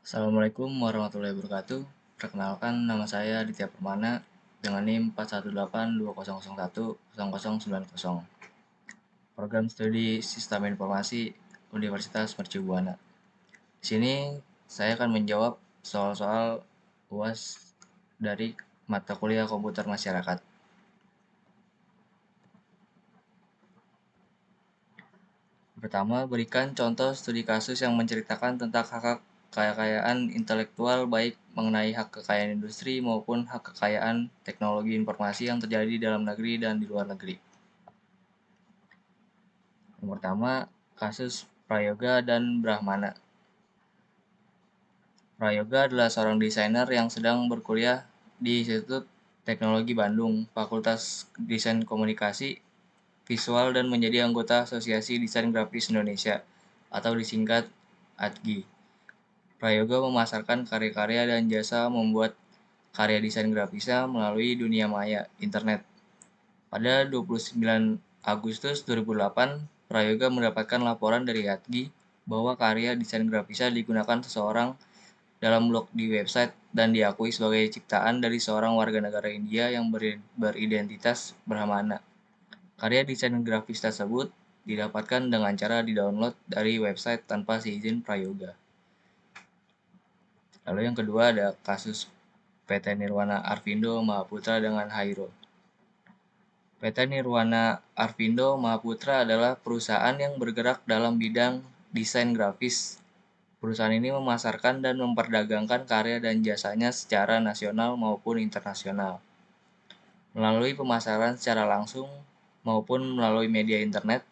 Assalamualaikum warahmatullahi wabarakatuh. Perkenalkan, nama saya Ditya Permana dengan NIM 41820010090. Program Studi Sistem Informasi Universitas Mercubuana. Di sini saya akan menjawab soal-soal UAS dari mata kuliah Komputer Masyarakat. Pertama, berikan contoh studi kasus yang menceritakan tentang hak kekayaan intelektual baik mengenai hak kekayaan industri maupun hak kekayaan teknologi informasi yang terjadi dalam negeri dan di luar negeri. Yang pertama, kasus Prayoga dan Brahmana. Prayoga adalah seorang desainer yang sedang berkuliah di Institut Teknologi Bandung, Fakultas Desain Komunikasi Visual dan menjadi anggota Asosiasi Desain Grafis Indonesia atau disingkat ADGI. Prayoga memasarkan karya-karya dan jasa membuat karya desain grafisnya melalui dunia maya, internet. Pada 29 Agustus 2008, Prayoga mendapatkan laporan dari ADGI bahwa karya desain grafisnya digunakan seseorang dalam blog di website dan diakui sebagai ciptaan dari seorang warga negara India yang beridentitas Brahmana. Karya desain grafis tersebut didapatkan dengan cara di-download dari website tanpa seizin Prayoga. Lalu yang kedua ada kasus PT Nirwana Arvindo Mahaputra dengan Hairo. PT Nirwana Arvindo Mahaputra adalah perusahaan yang bergerak dalam bidang desain grafis. Perusahaan ini memasarkan dan memperdagangkan karya dan jasanya secara nasional maupun internasional. Melalui pemasaran secara langsung maupun melalui media internet,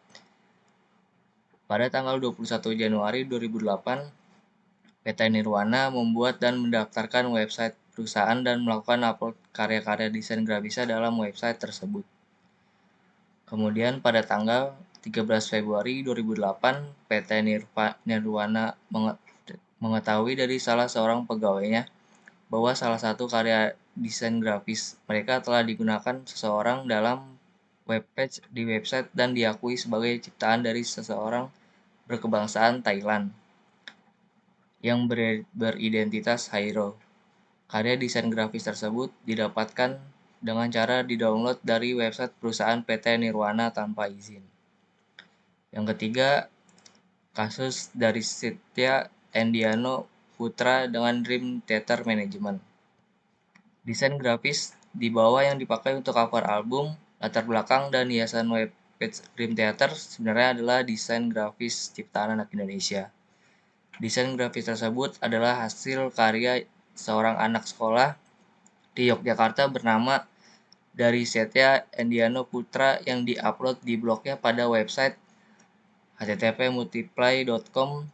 pada tanggal 21 Januari 2008, PT Nirwana membuat dan mendaftarkan website perusahaan dan melakukan upload karya-karya desain grafisnya dalam website tersebut. Kemudian pada tanggal 13 Februari 2008, PT Nirwana mengetahui dari salah seorang pegawainya bahwa salah satu karya desain grafis mereka telah digunakan seseorang dalam webpage di website dan diakui sebagai ciptaan dari seseorang berkebangsaan Thailand yang beridentitas Hairo. Karya desain grafis tersebut didapatkan dengan cara di-download dari website perusahaan PT Nirwana tanpa izin. Yang ketiga, kasus dari Setya Endiano Putra dengan Dream Theater Management. Desain grafis di bawah yang dipakai untuk cover album, latar belakang, dan hiasan webpage Dream Theater sebenarnya adalah desain grafis ciptaan anak Indonesia. Desain grafis tersebut adalah hasil karya seorang anak sekolah di Yogyakarta bernama dari Setya Endiano Putra yang diupload di blognya pada website http://multiply.com.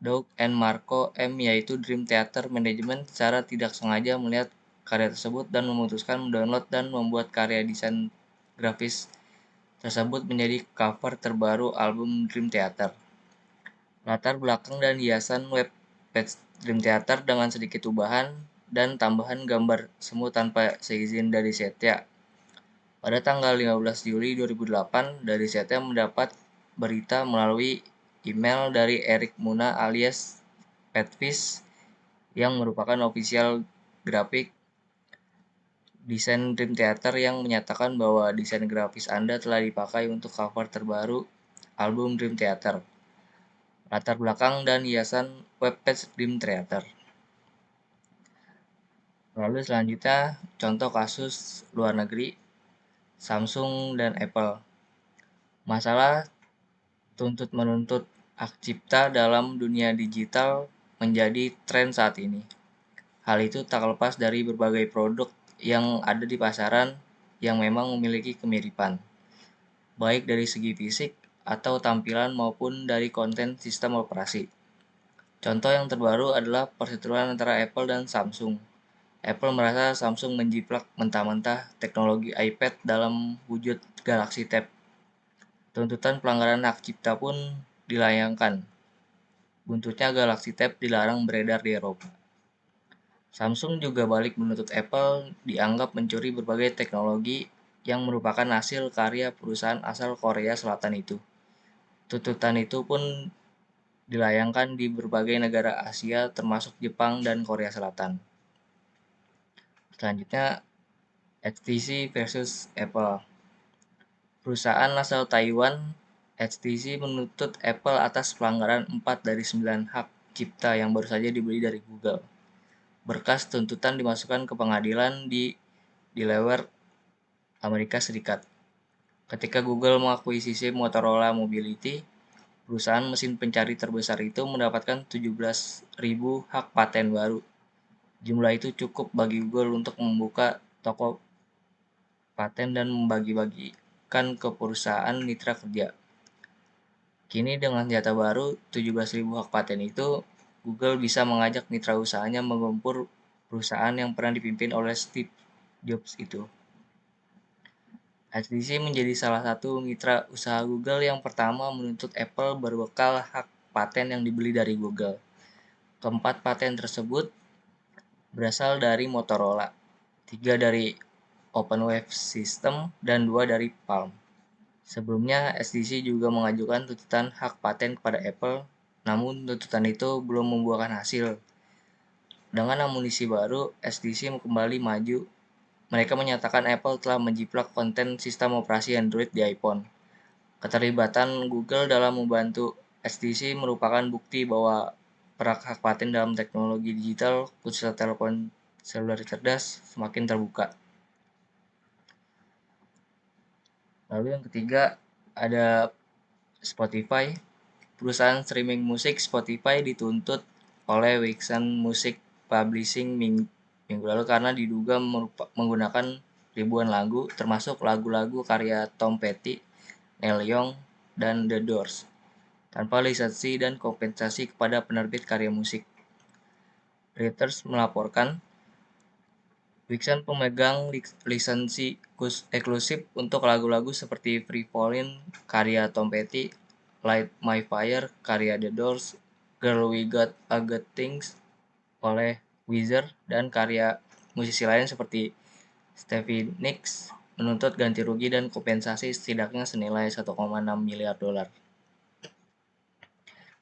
Doug and Marco M yaitu Dream Theater Management secara tidak sengaja melihat karya tersebut dan memutuskan mendownload dan membuat karya desain grafis tersebut menjadi cover terbaru album Dream Theater. Latar belakang dan hiasan web page Dream Theater dengan sedikit ubahan dan tambahan gambar semut tanpa seizin dari Setya. Pada tanggal 15 Juli 2008, dari Setya mendapat berita melalui email dari Eric Muna alias Petfish yang merupakan official grafik desain Dream Theater yang menyatakan bahwa desain grafis Anda telah dipakai untuk cover terbaru album Dream Theater. Latar belakang dan hiasan webpage Dream Theater. Lalu selanjutnya contoh kasus luar negeri Samsung dan Apple. Masalah tuntut-menuntut hak cipta dalam dunia digital menjadi tren saat ini. Hal itu tak lepas dari berbagai produk yang ada di pasaran yang memang memiliki kemiripan, baik dari segi fisik atau tampilan maupun dari konten sistem operasi. Contoh yang terbaru adalah perseteruan antara Apple dan Samsung. Apple merasa Samsung menjiplak mentah-mentah teknologi iPad dalam wujud Galaxy Tab. Tuntutan pelanggaran hak cipta pun dilayangkan. Buntutnya Galaxy Tab dilarang beredar di Eropa. Samsung juga balik menuntut Apple dianggap mencuri berbagai teknologi yang merupakan hasil karya perusahaan asal Korea Selatan itu. Tuntutan itu pun dilayangkan di berbagai negara Asia termasuk Jepang dan Korea Selatan. Selanjutnya, HTC versus Apple. Perusahaan asal Taiwan, HTC menuntut Apple atas pelanggaran 4 dari 9 hak cipta yang baru saja dibeli dari Google. Berkas tuntutan dimasukkan ke pengadilan di Delaware, Amerika Serikat. Ketika Google mengakuisisi Motorola Mobility, perusahaan mesin pencari terbesar itu mendapatkan 17.000 hak paten baru. Jumlah itu cukup bagi Google untuk membuka toko paten dan membagi-bagikan ke perusahaan mitra kerja. Kini dengan data baru 17.000 hak paten itu, Google bisa mengajak mitra usahanya menggempur perusahaan yang pernah dipimpin oleh Steve Jobs itu. HTC menjadi salah satu mitra usaha Google yang pertama menuntut Apple berbekal hak paten yang dibeli dari Google. Keempat paten tersebut berasal dari Motorola, 3 dari OpenWave System, dan 2 dari Palm. Sebelumnya, HTC juga mengajukan tuntutan hak paten kepada Apple, namun tuntutan itu belum membuahkan hasil. Dengan amunisi baru, HTC kembali maju. Mereka menyatakan Apple telah menjiplak konten sistem operasi Android di iPhone. Keterlibatan Google dalam membantu HTC merupakan bukti bahwa perak hak paten dalam teknologi digital, khususnya telepon seluler cerdas, semakin terbuka. Lalu yang ketiga ada Spotify. Perusahaan streaming musik Spotify dituntut oleh Wixen Music Publishing minggu lalu karena diduga menggunakan ribuan lagu, termasuk lagu-lagu karya Tom Petty, Neil Young, dan The Doors, tanpa lisensi dan kompensasi kepada penerbit karya musik. Reuters melaporkan, Wixen pemegang lisensi eksklusif untuk lagu-lagu seperti Free Fallin' karya Tom Petty, Light My Fire karya The Doors, Girl We Got a Good Things oleh Weezer, dan karya musisi lain seperti Stevie Nicks menuntut ganti rugi dan kompensasi setidaknya senilai 1,6 miliar dolar.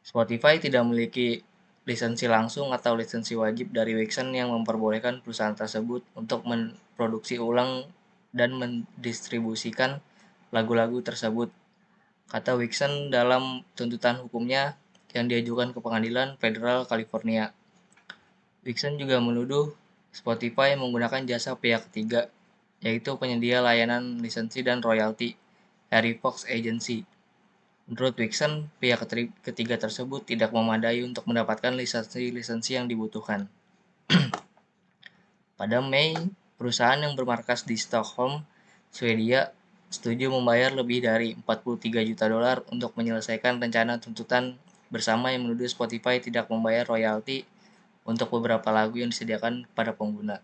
Spotify tidak memiliki lisensi langsung atau lisensi wajib dari Wixen yang memperbolehkan perusahaan tersebut untuk memproduksi ulang dan mendistribusikan lagu-lagu tersebut, kata Wixen dalam tuntutan hukumnya yang diajukan ke Pengadilan Federal California. Wixen juga menuduh Spotify menggunakan jasa pihak ketiga, yaitu penyedia layanan lisensi dan royalti, Harry Fox Agency. Menurut Wixen, pihak ketiga tersebut tidak memadai untuk mendapatkan lisensi-lisensi yang dibutuhkan. Pada Mei, perusahaan yang bermarkas di Stockholm, Swedia, setuju membayar lebih dari 43 juta dolar untuk menyelesaikan rencana tuntutan bersama yang menuduh Spotify tidak membayar royalti untuk beberapa lagu yang disediakan kepada pengguna.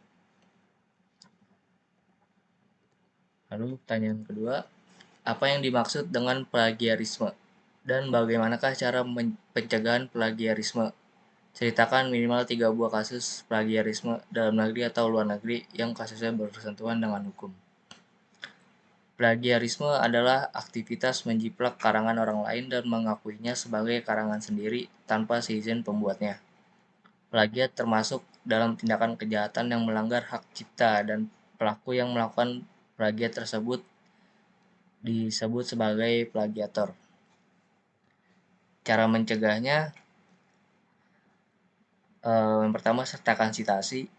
Lalu pertanyaan kedua, apa yang dimaksud dengan plagiarisme? Dan bagaimanakah cara pencegahan plagiarisme? Ceritakan minimal 3 buah kasus plagiarisme dalam negeri atau luar negeri yang kasusnya bersentuhan dengan hukum. Plagiarisme adalah aktivitas menjiplak karangan orang lain dan mengakuinya sebagai karangan sendiri tanpa seizin pembuatnya. Plagiat termasuk dalam tindakan kejahatan yang melanggar hak cipta dan pelaku yang melakukan plagiat tersebut disebut sebagai plagiator. Cara mencegahnya, yang pertama sertakan citasi,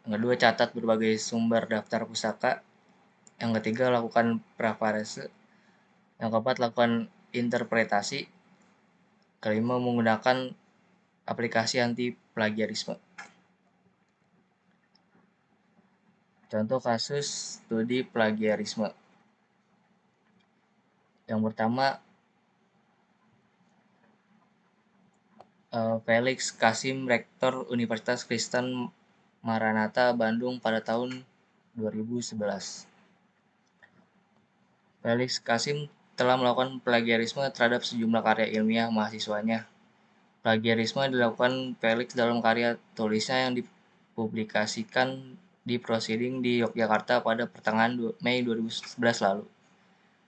yang kedua catat berbagai sumber daftar pustaka, yang ketiga lakukan parafrase, yang keempat lakukan interpretasi, kelima menggunakan aplikasi anti plagiarisme. Contoh kasus studi plagiarisme. Yang pertama, Felix Kasim, Rektor Universitas Kristen Maranatha Bandung pada tahun 2011. Felix Kasim telah melakukan plagiarisme terhadap sejumlah karya ilmiah mahasiswanya. Plagiarisme dilakukan Felix dalam karya tulisnya yang dipublikasikan di proceeding di Yogyakarta pada pertengahan Mei 2011 lalu.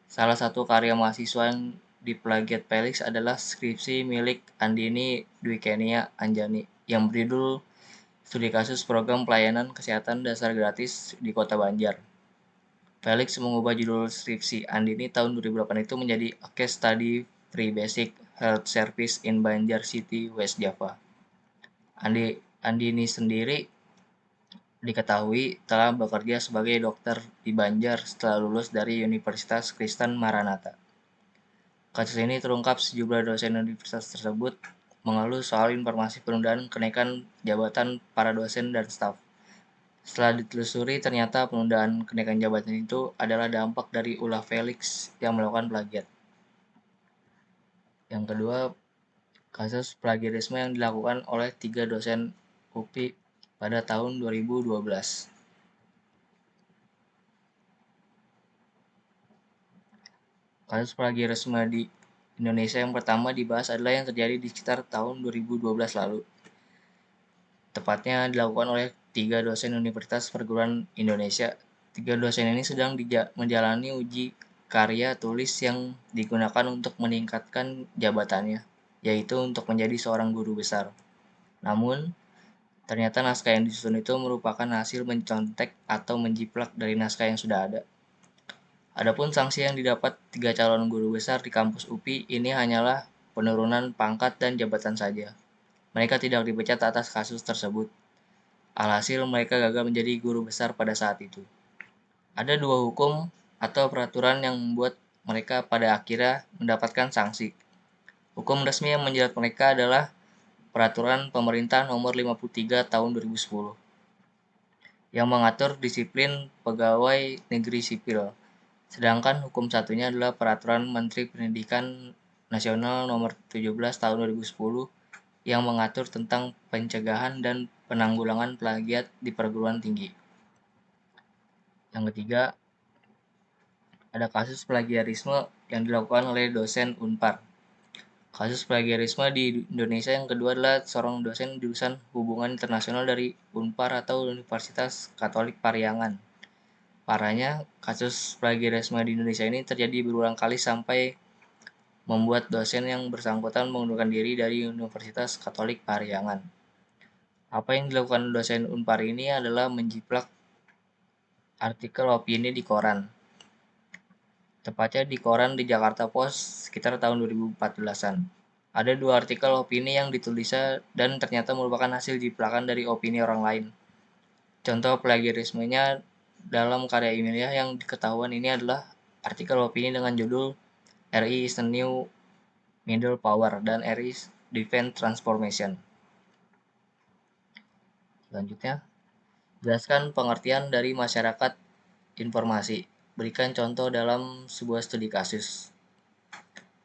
Salah satu karya mahasiswa yang di plagiat Felix adalah skripsi milik Andini Dwikenia Anjani yang berjudul Studi Kasus Program Pelayanan Kesehatan Dasar Gratis di Kota Banjar. Felix mengubah judul skripsi Andini tahun 2008 itu menjadi A Case Study Free Basic Health Service in Banjar City, West Java. Andini sendiri diketahui telah bekerja sebagai dokter di Banjar setelah lulus dari Universitas Kristen Maranatha. Kasus ini terungkap sejumlah dosen universitas tersebut mengeluh soal informasi penundaan kenaikan jabatan para dosen dan staf. Setelah ditelusuri, ternyata penundaan kenaikan jabatan itu adalah dampak dari ulah Felix yang melakukan plagiat. Yang kedua, kasus plagiarisme yang dilakukan oleh 3 dosen UPI pada tahun 2012. Kasus plagiarisme di Indonesia yang pertama dibahas adalah yang terjadi di sekitar tahun 2012 lalu. Tepatnya dilakukan oleh 3 dosen Universitas Perguruan Indonesia. 3 dosen ini sedang menjalani uji karya tulis yang digunakan untuk meningkatkan jabatannya, yaitu untuk menjadi seorang guru besar. Namun, ternyata naskah yang disusun itu merupakan hasil mencontek atau menjiplak dari naskah yang sudah ada. Adapun sanksi yang didapat 3 calon guru besar di kampus UPI ini hanyalah penurunan pangkat dan jabatan saja. Mereka tidak dipecat atas kasus tersebut. Alhasil mereka gagal menjadi guru besar pada saat itu. Ada 2 hukum atau peraturan yang membuat mereka pada akhirnya mendapatkan sanksi. Hukum resmi yang menjerat mereka adalah Peraturan Pemerintah Nomor 53 Tahun 2010 yang mengatur disiplin pegawai negeri sipil. Sedangkan hukum satunya adalah Peraturan Menteri Pendidikan Nasional Nomor 17 Tahun 2010 yang mengatur tentang pencegahan dan penanggulangan plagiat di perguruan tinggi. Yang ketiga, ada kasus plagiarisme yang dilakukan oleh dosen Unpar. Kasus plagiarisme di Indonesia yang kedua adalah seorang dosen jurusan Hubungan Internasional dari Unpar atau Universitas Katolik Pariangan. Parahnya, kasus plagiarisme di Indonesia ini terjadi berulang kali sampai membuat dosen yang bersangkutan mengundurkan diri dari Universitas Katolik Pariangan. Apa yang dilakukan dosen Unpar ini adalah menjiplak artikel opini di koran. Tepatnya di koran di Jakarta Post sekitar tahun 2014-an. Ada 2 artikel opini yang ditulisnya dan ternyata merupakan hasil jiplakan dari opini orang lain. Contoh plagiarismenya dalam karya ilmiah yang diketahuan ini adalah artikel opini dengan judul RI is the New Middle Power dan RI is Defense Transformation. Selanjutnya, jelaskan pengertian dari masyarakat informasi. Berikan contoh dalam sebuah studi kasus.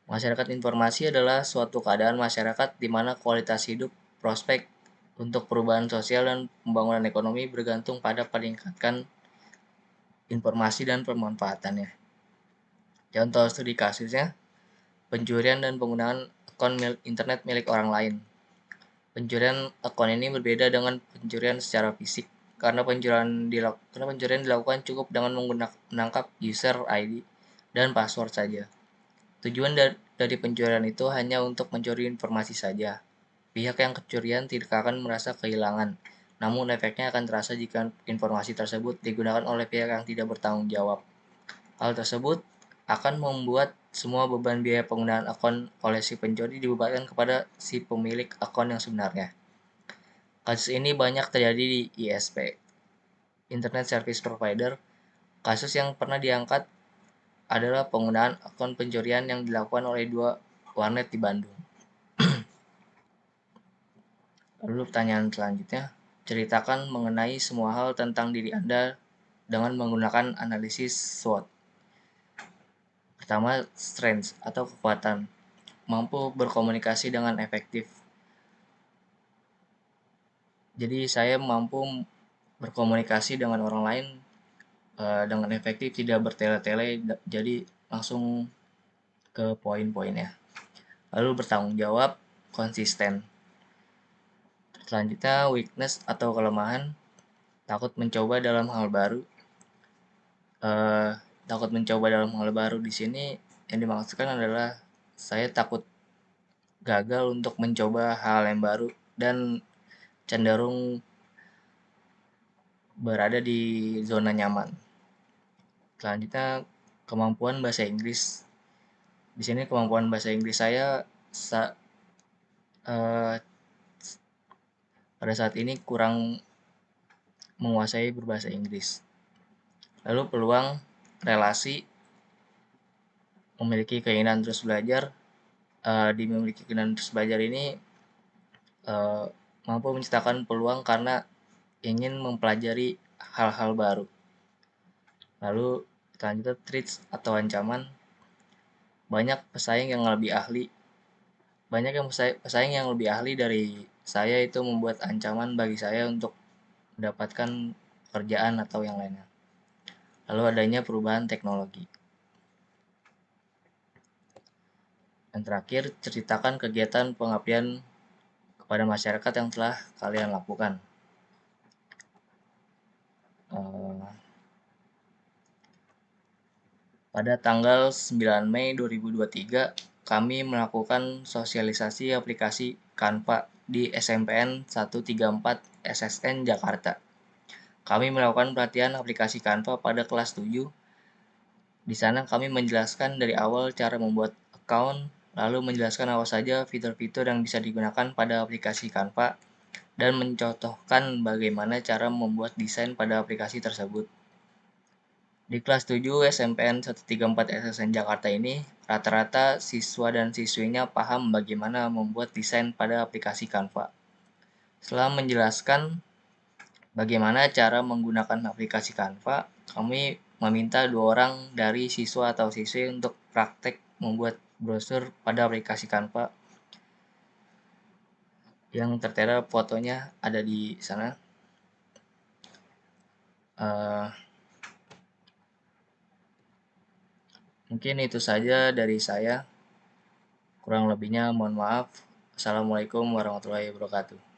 Masyarakat informasi adalah suatu keadaan masyarakat di mana kualitas hidup, prospek untuk perubahan sosial dan pembangunan ekonomi bergantung pada peningkatan informasi dan pemanfaatannya. Contoh studi kasusnya, pencurian dan penggunaan akun internet milik orang lain. Pencurian akun ini berbeda dengan pencurian secara fisik karena pencurian dilakukan cukup dengan menangkap user ID dan password saja. Tujuan dari pencurian itu hanya untuk mencuri informasi saja. Pihak yang kecurian tidak akan merasa kehilangan, namun efeknya akan terasa jika informasi tersebut digunakan oleh pihak yang tidak bertanggung jawab. Hal tersebut akan membuat semua beban biaya penggunaan akun oleh si pencuri dibebankan kepada si pemilik akun yang sebenarnya. Kasus ini banyak terjadi di ISP, Internet Service Provider. Kasus yang pernah diangkat adalah penggunaan akun pencurian yang dilakukan oleh 2 warnet di Bandung. Lalu pertanyaan selanjutnya, ceritakan mengenai semua hal tentang diri Anda dengan menggunakan analisis SWOT. Pertama, strengths atau kekuatan, mampu berkomunikasi dengan efektif. Jadi saya mampu berkomunikasi dengan orang lain dengan efektif, tidak bertele-tele, jadi langsung ke poin-poinnya. Lalu bertanggung jawab, konsisten. Selanjutnya, weakness atau kelemahan, takut mencoba dalam hal baru. Takut mencoba dalam hal baru di sini yang dimaksudkan adalah saya takut gagal untuk mencoba hal yang baru dan cenderung berada di zona nyaman. Selanjutnya, kemampuan bahasa Inggris. Di sini kemampuan bahasa Inggris saya eh, pada saat ini kurang menguasai berbahasa Inggris. Lalu peluang relasi, memiliki keinginan terus belajar. Di memiliki keinginan terus belajar ini eh, mampu menciptakan peluang karena ingin mempelajari hal-hal baru. Lalu selanjutnya threats atau ancaman, banyak pesaing yang lebih ahli banyak yang pesaing yang lebih ahli dari saya itu membuat ancaman bagi saya untuk mendapatkan pekerjaan atau yang lainnya. Lalu adanya perubahan teknologi. Dan terakhir, ceritakan kegiatan pengabdian kepada masyarakat yang telah kalian lakukan. Eh, Pada tanggal 9 Mei 2023, kami melakukan sosialisasi aplikasi Canva di SMPN 134 SSN Jakarta. Kami melakukan pelatihan aplikasi Canva pada kelas 7. Di sana kami menjelaskan dari awal cara membuat account, lalu menjelaskan apa saja fitur-fitur yang bisa digunakan pada aplikasi Canva, dan mencontohkan bagaimana cara membuat desain pada aplikasi tersebut. Di kelas 7 SMPN 134 SSN Jakarta ini, rata-rata siswa dan siswinya paham bagaimana membuat desain pada aplikasi Canva. Setelah menjelaskan bagaimana cara menggunakan aplikasi Canva, kami meminta 2 orang dari siswa atau siswi untuk praktek membuat brosur pada aplikasi Canva yang tertera fotonya ada di sana. Uh, Mungkin itu saja dari saya. Kurang lebihnya mohon maaf. Assalamualaikum warahmatullahi wabarakatuh.